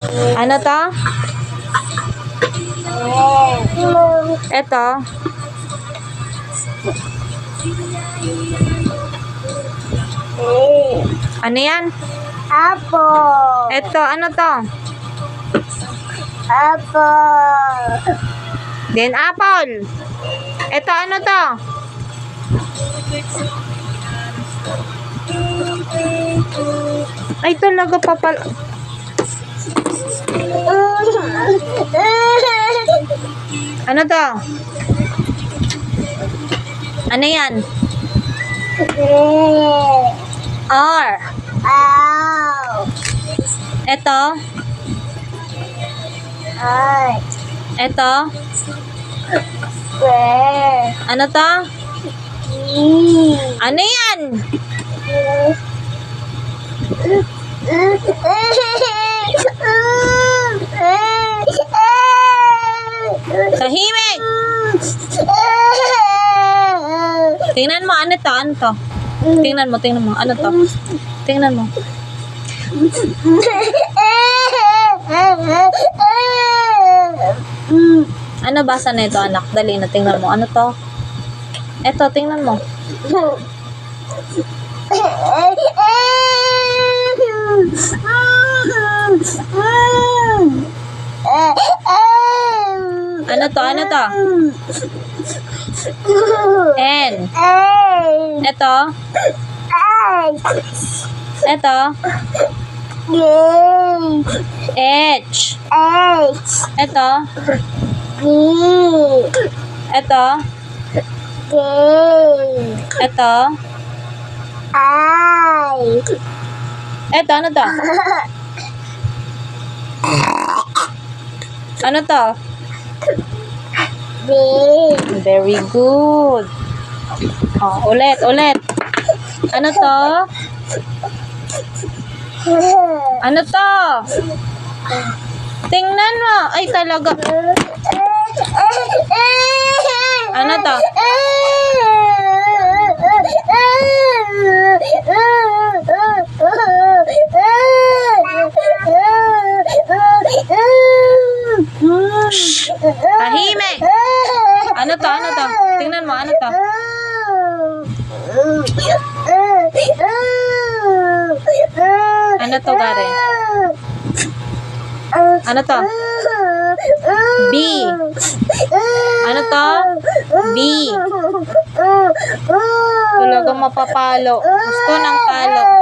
Ano to? Ito. Ano yan? Apple. Ito, ano to? Apple. Then apple. Ito, ano to? Ay, talaga papal... Ano to? Ano yan? R. Ow. Ito. Ay. Ito. Where? Ano to? Ano yan? Tahimik. Tingnan mo, ano to? Ano to? Tingnan mo. Ano to? Tingnan mo. Ano basa na ito, anak? Dali na, tingnan mo. Ano to? Eto, tingnan mo. Ano to? Ano to? N. Eto. Eto. H. Eto. Eto. Eto. Eto, ano to? Ano to? Very good. Oh, ulit. Ano to? Ano to? Tingnan mo. Ay, talaga. Ano to? Tahimik. Ano to? Tingnan mo, ano to? Ano to, Gare? Ano to? B. Ano to? B. Talagang mapapalo. Gusto ng palo.